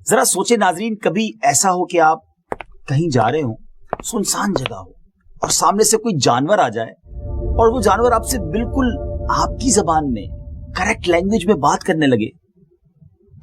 ذرا سوچے ناظرین، کبھی ایسا ہو کہ آپ کہیں جا رہے ہوں، سنسان جگہ ہو، اور سامنے سے کوئی جانور آ جائے اور وہ جانور آپ سے بالکل آپ کی زبان میں کریکٹ لینگویج میں بات کرنے لگے،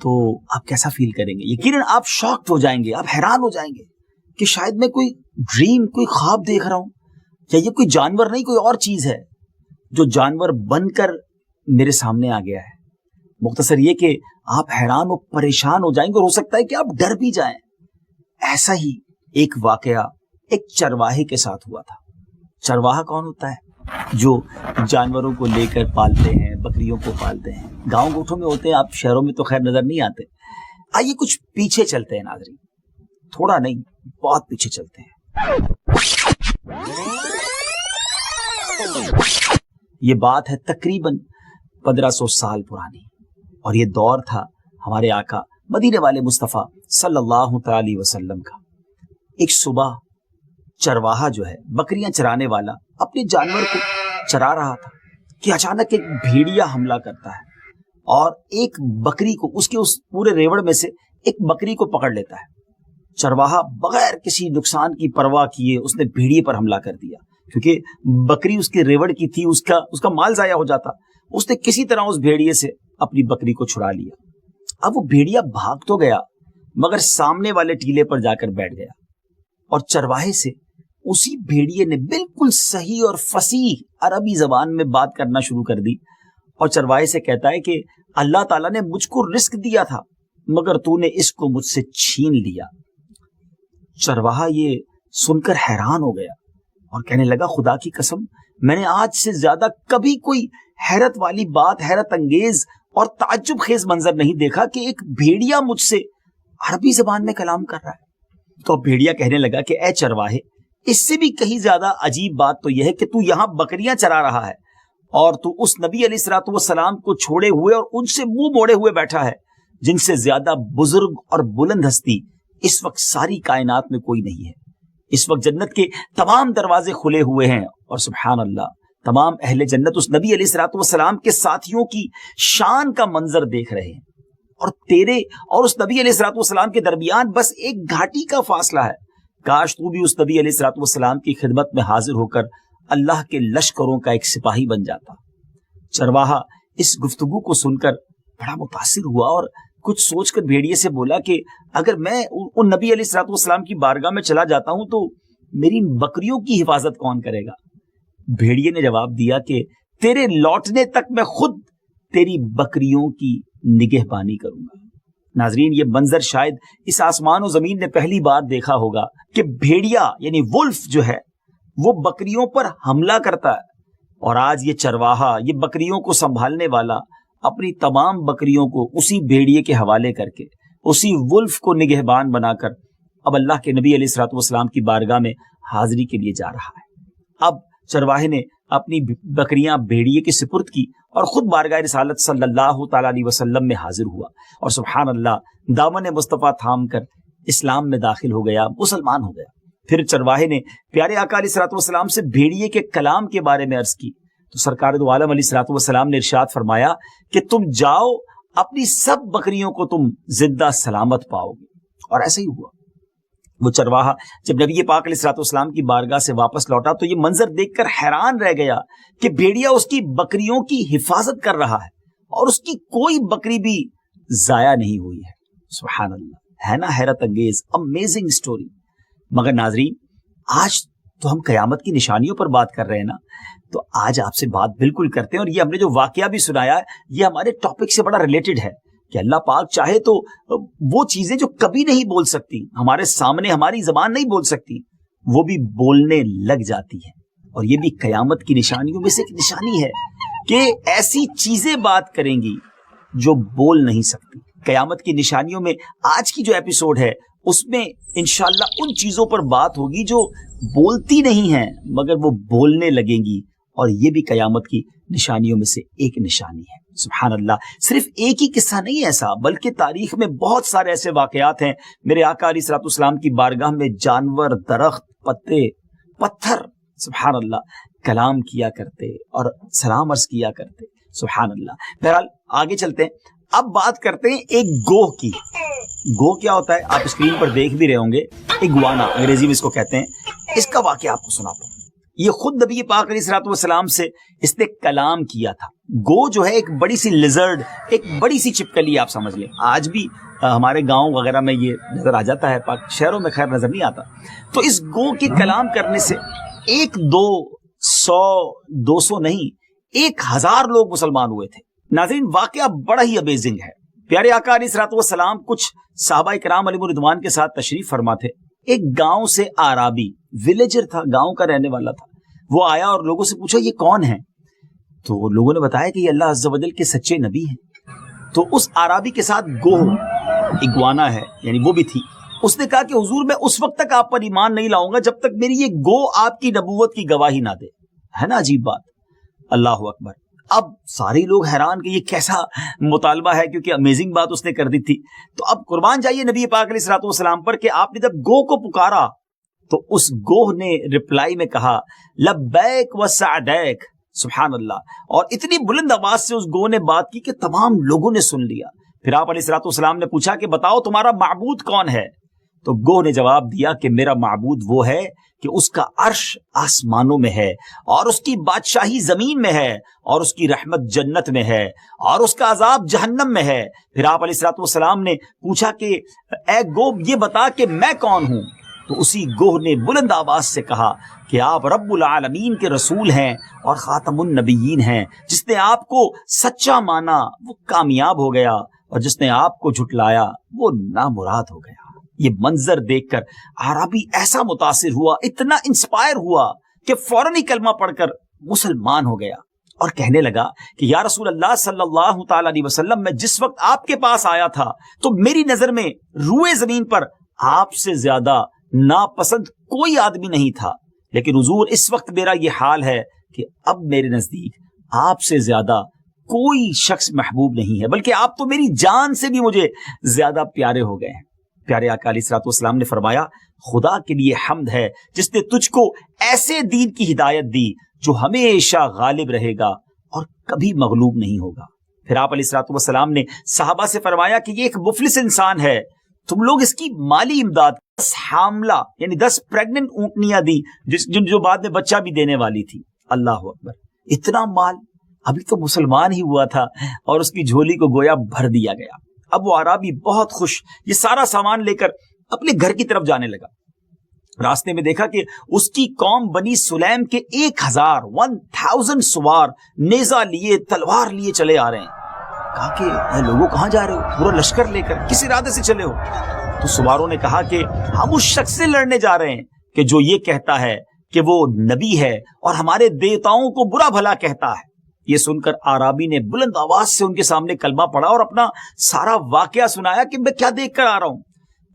تو آپ کیسا فیل کریں گے؟ یقیناً آپ شاکڈ ہو جائیں گے، آپ حیران ہو جائیں گے کہ شاید میں کوئی ڈریم، کوئی خواب دیکھ رہا ہوں، یا یہ کوئی جانور نہیں، کوئی اور چیز ہے جو جانور بن کر میرے سامنے آ گیا ہے۔ مختصر یہ کہ آپ حیران و پریشان ہو جائیں گے، اور ہو سکتا ہے کہ آپ ڈر بھی جائیں۔ ایسا ہی ایک واقعہ ایک چرواہے کے ساتھ ہوا تھا۔ چرواہا کون ہوتا ہے؟ جو جانوروں کو لے کر پالتے ہیں، بکریوں کو پالتے ہیں، گاؤں گوٹھوں میں ہوتے ہیں، آپ شہروں میں تو خیر نظر نہیں آتے۔ آئیے کچھ پیچھے چلتے ہیں ناظرین، تھوڑا نہیں، بہت پیچھے چلتے ہیں۔ یہ بات ہے تقریباً 1500 سال پرانی، اور یہ دور تھا ہمارے آقا مدینے والے مصطفیٰ صلی اللہ تعالی وسلم کا۔ ایک صبح چرواہا جو ہے، بکریاں چرانے والا، اپنے جانور کو چرا رہا تھا کہ اچانک ایک بھیڑیا حملہ کرتا ہے اور ایک بکری کو، اس کے اس پورے ریوڑ میں سے ایک بکری کو پکڑ لیتا ہے۔ چرواہا بغیر کسی نقصان کی پرواہ کیے اس نے بھیڑیے پر حملہ کر دیا، کیونکہ بکری اس کے ریوڑ کی تھی، اس کا مال ضائع ہو جاتا۔ اس نے کسی طرح اس بھیڑیے سے اپنی بکری کو چھڑا لیا۔ اب وہ بھیڑیا بھاگ تو گیا، مگر سامنے والے ٹیلے پر جا کر بیٹھ گیا، اور چرواہے سے اسی بھیڑیے نے بالکل صحیح اور فصیح عربی زبان میں بات کرنا شروع کر دی، اور چرواہے سے کہتا ہے کہ اللہ تعالیٰ نے مجھ کو رزق دیا تھا، مگر تو نے اس کو مجھ سے چھین لیا۔ چرواہا یہ سن کر حیران ہو گیا اور کہنے لگا، خدا کی قسم، میں نے آج سے زیادہ کبھی کوئی حیرت والی بات، حیرت انگیز اور تعجب خیز منظر نہیں دیکھا کہ ایک بھیڑیا مجھ سے عربی زبان میں کلام کر رہا ہے۔ تو بھیڑیا کہنے لگا کہ اے چرواہے، اس سے بھی کہیں زیادہ عجیب بات تو یہ ہے کہ تو یہاں بکریاں چرا رہا ہے، اور تو اس نبی علیہ الصلوۃ والسلام کو چھوڑے ہوئے اور ان سے منہ موڑے ہوئے بیٹھا ہے جن سے زیادہ بزرگ اور بلند ہستی اس وقت ساری کائنات میں کوئی نہیں ہے۔ اس وقت جنت کے تمام دروازے کھلے ہوئے ہیں، اور سبحان اللہ، تمام اہل جنت اس نبی علیہ الصلوۃ والسلام کے ساتھیوں کی شان کا منظر دیکھ رہے ہیں، اور تیرے اور اس نبی علیہ الصلوۃ والسلام کے درمیان بس ایک گھاٹی کا فاصلہ ہے۔ کاش تو بھی اس نبی علیہ الصلوۃ والسلام کی خدمت میں حاضر ہو کر اللہ کے لشکروں کا ایک سپاہی بن جاتا۔ چرواہا اس گفتگو کو سن کر بڑا متاثر ہوا، اور کچھ سوچ کر بھیڑیے سے بولا کہ اگر میں ان نبی علیہ الصلوۃ والسلام کی بارگاہ میں چلا جاتا ہوں تو میری بکریوں کی حفاظت کون کرے گا؟ بھیڑیے نے جواب دیا کہ تیرے لوٹنے تک میں خود تیری بکریوں کی نگہبانی کروں گا۔ ناظرین، یہ منظر شاید اس آسمان و زمین نے پہلی بار دیکھا ہوگا کہ بھیڑیا یعنی وولف جو ہے وہ بکریوں پر حملہ کرتا ہے، اور آج یہ چرواہا، یہ بکریوں کو سنبھالنے والا، اپنی تمام بکریوں کو اسی بھیڑیے کے حوالے کر کے، اسی وولف کو نگہبان بنا کر اب اللہ کے نبی علیہ الصلوۃ والسلام کی بارگاہ میں حاضری کے لیے جا رہا ہے۔ اب چرواہے نے اپنی بکریاں بھیڑیے کے سپرد کی اور خود بارگاہ رسالت صلی اللہ تعالی علیہ وسلم میں حاضر ہوا، اور سبحان اللہ، دامن مصطفیٰ تھام کر اسلام میں داخل ہو گیا، مسلمان ہو گیا۔ پھر چرواہے نے پیارے آقا علیہ الصلوۃ والسلام سے بھیڑیے کے کلام کے بارے میں عرض کی، تو سرکار دو عالم علیہ الصلوۃ والسلام نے ارشاد فرمایا کہ تم جاؤ، اپنی سب بکریوں کو تم زندہ سلامت پاؤ گے، اور ایسا ہی ہوا۔ وہ چرواہا جب نبی پاک علیہ الصلوۃ والسلام کی بارگاہ سے واپس لوٹا تو یہ منظر دیکھ کر حیران رہ گیا کہ بھیڑیا اس کی بکریوں کی حفاظت کر رہا ہے، اور اس کی کوئی بکری بھی ضائع نہیں ہوئی ہے۔ سبحان اللہ، ہے نا حیرت انگیز، امیزنگ سٹوری۔ مگر ناظرین، آج تو ہم قیامت کی نشانیوں پر بات کر رہے ہیں نا، تو آج آپ سے بات بالکل کرتے ہیں، اور یہ ہم نے جو واقعہ بھی سنایا ہے یہ ہمارے ٹاپک سے بڑا ریلیٹڈ ہے کہ اللہ پاک چاہے تو وہ چیزیں جو کبھی نہیں بول سکتی، ہمارے سامنے ہماری زبان نہیں بول سکتی، وہ بھی بولنے لگ جاتی ہے۔ اور یہ بھی قیامت کی نشانیوں میں سے ایک نشانی ہے کہ ایسی چیزیں بات کریں گی جو بول نہیں سکتی۔ قیامت کی نشانیوں میں آج کی جو ایپیسوڈ ہے اس میں انشاءاللہ ان چیزوں پر بات ہوگی جو بولتی نہیں ہیں مگر وہ بولنے لگیں گی، اور یہ بھی قیامت کی نشانیوں میں سے ایک نشانی ہے۔ سبحان اللہ، صرف ایک ہی قصہ نہیں ایسا، بلکہ تاریخ میں بہت سارے ایسے واقعات ہیں۔ میرے آقا علیہ الصلوۃ والسلام کی بارگاہ میں جانور، درخت، پتے، پتھر، سبحان اللہ، کلام کیا کرتے اور سلام عرض کیا کرتے۔ سبحان اللہ۔ بہرحال آگے چلتے ہیں، اب بات کرتے ہیں ایک گوہ کی۔ گو کیا ہوتا ہے آپ اسکرین پر دیکھ بھی رہے ہوں گے، اگوانا انگریزی میں اس کو کہتے ہیں. اس کا واقعہ آپ کو سناتا ہوں. یہ خود نبی پاک علیہ الصلوۃ والسلام سے اس نے کلام کیا تھا. گو جو ہے ایک بڑی سی لیزرڈ، ایک بڑی سی چھپکلی آپ سمجھ لیں. آج بھی ہمارے گاؤں وغیرہ میں یہ نظر آ جاتا ہے، پاک شہروں میں خیر نظر نہیں آتا. تو اس گو کے کلام کرنے سے 1 2 100 200 نہیں 1000 لوگ مسلمان ہوئے تھے. ناظرین واقعہ بڑا ہی امیزنگ ہے. پیارے آقا علیہ الصلوۃ والسلام کچھ صحابہ کرام علیہم رضوان کے ساتھ تشریف فرما تھے. ایک گاؤں سے آرابی ولیجر تھا، گاؤں کا رہنے والا تھا. وہ آیا اور لوگوں سے پوچھا یہ کون ہے؟ تو لوگوں نے بتایا کہ یہ اللہ عز و جل کے سچے نبی ہیں. تو اس آرابی کے ساتھ گو اگوانا ہے یعنی وہ بھی تھی. اس نے کہا کہ حضور میں اس وقت تک آپ پر ایمان نہیں لاؤں گا جب تک میری یہ گو آپ کی نبوت کی گواہی نہ دے. ہے نا عجیب بات. اللہ اکبر. اب سارے لوگ حیران کہ یہ کیسا مطالبہ ہے، کیونکہ امیزنگ بات اس نے کر دی تھی. تو اب قربان جائیے نبی پاک علیہ الصلوۃ والسلام پر کہ آپ نے جب گو کو پکارا تو اس گوہ نے رپلائی میں کہا لبیک و سعدیک. سبحان اللہ. اور اتنی بلند آواز سے اس گوہ نے بات کی کہ تمام لوگوں نے سن لیا. پھر آپ علیہ الصلوۃ والسلام نے پوچھا کہ بتاؤ تمہارا معبود کون ہے؟ تو گوہ نے جواب دیا کہ میرا معبود وہ ہے کہ اس کا عرش آسمانوں میں ہے اور اس کی بادشاہی زمین میں ہے اور اس کی رحمت جنت میں ہے اور اس کا عذاب جہنم میں ہے. پھر آپ علیہ الصلوۃ والسلام نے پوچھا کہ اے گوہ یہ بتا کہ میں کون ہوں؟ تو اسی گوہ نے بلند آواز سے کہا کہ آپ رب العالمین کے رسول ہیں اور خاتم النبیین ہیں. جس نے آپ کو سچا مانا وہ کامیاب ہو گیا اور جس نے آپ کو جھٹلایا وہ نامراد ہو گیا. یہ منظر دیکھ کر عربی ایسا متاثر ہوا، اتنا انسپائر ہوا کہ فوراً ہی کلمہ پڑھ کر مسلمان ہو گیا اور کہنے لگا کہ یا رسول اللہ صلی اللہ تعالی علیہ وسلم میں جس وقت آپ کے پاس آیا تھا تو میری نظر میں روئے زمین پر آپ سے زیادہ ناپسند کوئی آدمی نہیں تھا، لیکن حضور اس وقت میرا یہ حال ہے کہ اب میرے نزدیک آپ سے زیادہ کوئی شخص محبوب نہیں ہے، بلکہ آپ تو میری جان سے بھی مجھے زیادہ پیارے ہو گئے ہیں. پیارے آقا علیہ الصلوۃ والسلام نے فرمایا خدا کے لیے حمد ہے جس نے تجھ کو ایسے دین کی ہدایت دی جو ہمیشہ غالب رہے گا اور کبھی مغلوب نہیں ہوگا. پھر آپ علیہ الصلوۃ والسلام نے صحابہ سے فرمایا کہ یہ ایک مفلس انسان ہے، تم لوگ اس کی مالی امداد 10 حاملہ یعنی 10 پریگننٹ اونٹنیاں دی جو بعد میں بچہ بھی دینے والی تھی. اللہ اکبر. اتنا مال، ابھی تو مسلمان ہی ہوا تھا اور اس کی جھولی کو گویا بھر دیا گیا. اب وہ عربی بہت خوش یہ سارا سامان لے کر اپنے گھر کی طرف جانے لگا. راستے میں دیکھا کہ اس کی قوم بنی سلیم کے 1000 سوار نیزہ لیے تلوار لیے چلے آ رہے ہیں. کہا کہ اے لوگوں کہاں جا رہے ہو؟ پورا لشکر لے کر کس ارادے سے چلے ہو؟ تو سواروں نے کہا کہ ہم اس شخص سے لڑنے جا رہے ہیں کہ جو یہ کہتا ہے کہ وہ نبی ہے اور ہمارے دیوتاؤں کو برا بھلا کہتا ہے. یہ سن کر آرابی نے بلند آواز سے ان کے سامنے کلمہ پڑھا اور اپنا سارا واقعہ سنایا کہ میں کیا دیکھ کر آ رہا ہوں.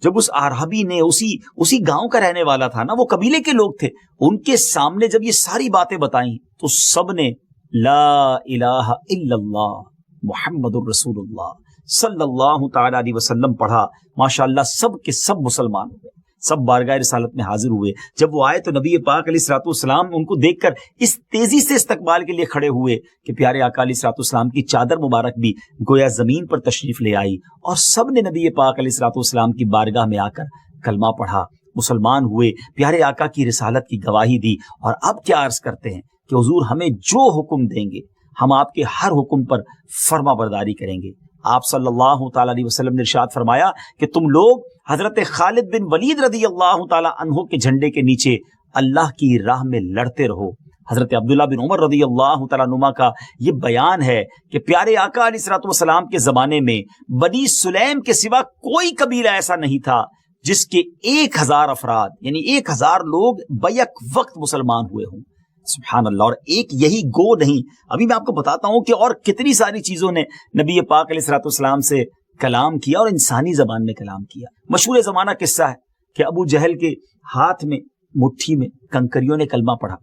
جب اس آرابی نے اسی گاؤں کا رہنے والا تھا نا، وہ قبیلے کے لوگ تھے، ان کے سامنے جب یہ ساری باتیں بتائیں تو سب نے لا الہ الا اللہ محمد الرسول اللہ صلی اللہ تعالی علیہ وسلم پڑھا. ماشاءاللہ سب کے سب مسلمان ہوئے، سب بارگاہ رسالت میں حاضر ہوئے. جب وہ آئے تو نبی پاک علیہ الصلوۃ والسلام ان کو دیکھ کر اس تیزی سے استقبال کے لیے کھڑے ہوئے کہ پیارے آقا علیہ الصلوۃ والسلام کی چادر مبارک بھی گویا زمین پر تشریف لے آئی اور سب نے نبی پاک علیہ الصلوۃ والسلام کی بارگاہ میں آ کر کلمہ پڑھا، مسلمان ہوئے، پیارے آقا کی رسالت کی گواہی دی. اور اب کیا عرض کرتے ہیں کہ حضور ہمیں جو حکم دیں گے ہم آپ کے ہر حکم پر فرما برداری کریں گے. آپ صلی اللہ تعالی علیہ وسلم نے ارشاد فرمایا کہ تم لوگ حضرت خالد بن ولید رضی اللہ تعالی عنہ کے جھنڈے کے نیچے اللہ کی راہ میں لڑتے رہو. حضرت عبداللہ بن عمر رضی اللہ تعالیٰ عنہما کا یہ بیان ہے کہ پیارے آقا علیہ الصلوۃ والسلام کے زمانے میں بنی سلیم کے سوا کوئی قبیلہ ایسا نہیں تھا جس کے 1000 افراد یعنی 1000 لوگ بیک وقت مسلمان ہوئے ہوں. سبحان اللہ. اور ایک یہی گو نہیں، ابھی میں آپ کو بتاتا ہوں کہ اور کتنی ساری چیزوں نے نبی پاک علیہ الصلوۃ والسلام سے کلام کیا اور انسانی زبان میں کلام کیا. مشہور زمانہ قصہ ہے کہ ابو جہل کے ہاتھ میں مٹھی میں کنکریوں نے کلمہ پڑھا.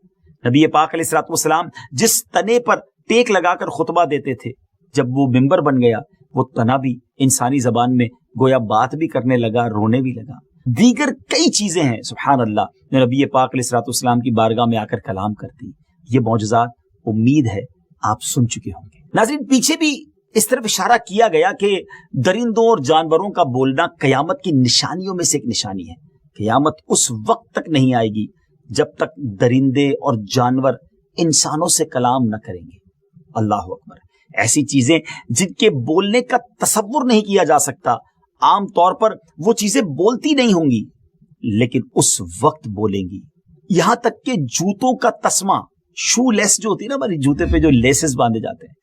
نبی پاک علیہ الصلوۃ والسلام جس تنے پر ٹیک لگا کر خطبہ دیتے تھے، جب وہ منبر بن گیا وہ تنا بھی انسانی زبان میں گویا بات بھی کرنے لگا، رونے بھی لگا. دیگر کئی چیزیں ہیں سبحان اللہ جو نبی پاک علیہ الصلوۃ والسلام کی بارگاہ میں آ کر کلام کرتی. یہ معجزات امید ہے آپ سن چکے ہوں گے. ناظرین پیچھے بھی اس طرف اشارہ کیا گیا کہ درندوں اور جانوروں کا بولنا قیامت کی نشانیوں میں سے ایک نشانی ہے. قیامت اس وقت تک نہیں آئے گی جب تک درندے اور جانور انسانوں سے کلام نہ کریں گے. اللہ اکبر. ایسی چیزیں جن کے بولنے کا تصور نہیں کیا جا سکتا، عام طور پر وہ چیزیں بولتی نہیں ہوں گی، لیکن اس وقت بولیں گی. یہاں تک کہ جوتوں کا تسمہ، شو لیس جو ہوتی ہے نا ہماری جوتے پہ جو لیسز باندھے جاتے ہیں،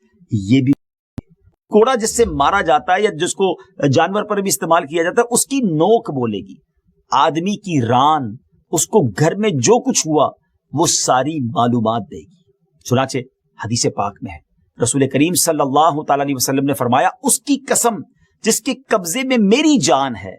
یہ بھی کوڑا جس سے مارا جاتا ہے یا جس کو جانور پر بھی استعمال کیا جاتا ہے، اس کی نوک بولے گی. آدمی کی ران، اس کو گھر میں جو کچھ ہوا وہ ساری معلومات دے گی. چنانچہ حدیث پاک میں ہے، رسول کریم صلی اللہ تعالی علیہ وسلم نے فرمایا، اس کی قسم جس کے قبضے میں میری جان ہے،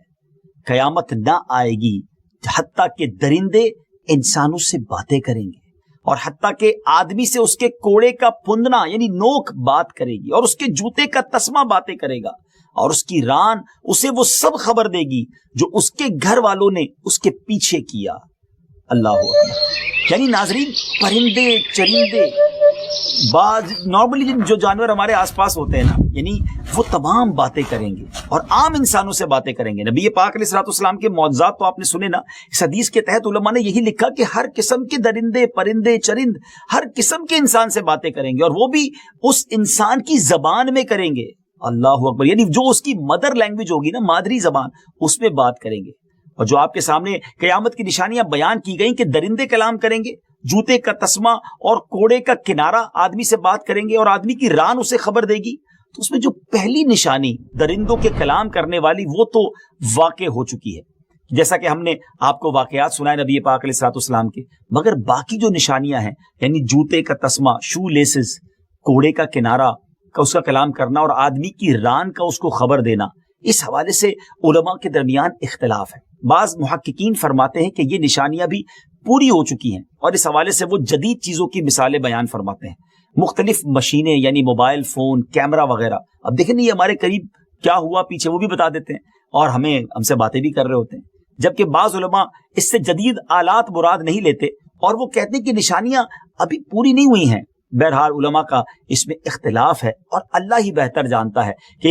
قیامت نہ آئے گی حتیٰ کہ درندے انسانوں سے باتیں کریں گے، اور حتیٰ کہ آدمی سے اس کے کوڑے کا پھندنا یعنی نوک بات کرے گی، اور اس کے جوتے کا تسمہ باتیں کرے گا، اور اس کی ران اسے وہ سب خبر دے گی جو اس کے گھر والوں نے اس کے پیچھے کیا. اللہ اکبر. یعنی ناظرین، پرندے چرندے بعض نارملی جو جانور ہمارے آس پاس ہوتے ہیں نا، یعنی وہ تمام باتیں کریں گے اور عام انسانوں سے باتیں کریں گے. نبی پاک علیہ الصلوۃ والسلام کے معجزات تو آپ نے سنے نا. اس حدیث کے تحت علماء نے یہی لکھا کہ ہر قسم کے درندے پرندے چرند ہر قسم کے انسان سے باتیں کریں گے، اور وہ بھی اس انسان کی زبان میں کریں گے. اللہ اکبر. یعنی جو اس کی مدر لینگویج ہوگی نا، مادری زبان، اس میں بات کریں گے. اور جو آپ کے سامنے قیامت کی نشانیاں بیان کی گئیں کہ درندے کلام کریں گے، جوتے کا تسمہ اور کوڑے کا کنارہ آدمی سے بات کریں گے، اور آدمی کی ران اسے خبر دے گی، تو اس میں جو پہلی نشانی درندوں کے کلام کرنے والی وہ تو واقع ہو چکی ہے، جیسا کہ ہم نے آپ کو واقعات سنائے نبی پاک علیہ الصلوۃ والسلام کے. مگر باقی جو نشانیاں ہیں، یعنی جوتے کا تسمہ، شو لیسز، کوڑے کا کنارہ کا اس کا کلام کرنا، اور آدمی کی ران کا اس کو خبر دینا، اس حوالے سے علماء کے درمیان اختلاف ہے. بعض محققین فرماتے ہیں کہ یہ نشانیاں بھی پوری ہو چکی ہیں، اور اس حوالے سے وہ جدید چیزوں کی مثالیں بیان فرماتے ہیں. مختلف مشینیں یعنی موبائل فون، کیمرہ وغیرہ. اب دیکھیں یہ ہمارے قریب کیا ہوا پیچھے وہ بھی بتا دیتے ہیں، اور ہم سے باتیں بھی کر رہے ہوتے ہیں. جبکہ بعض علماء اس سے جدید آلات مراد نہیں لیتے، اور وہ کہتے ہیں کہ نشانیاں ابھی پوری نہیں ہوئی ہیں. بہرحال علماء کا اس میں اختلاف ہے، اور اللہ ہی بہتر جانتا ہے کہ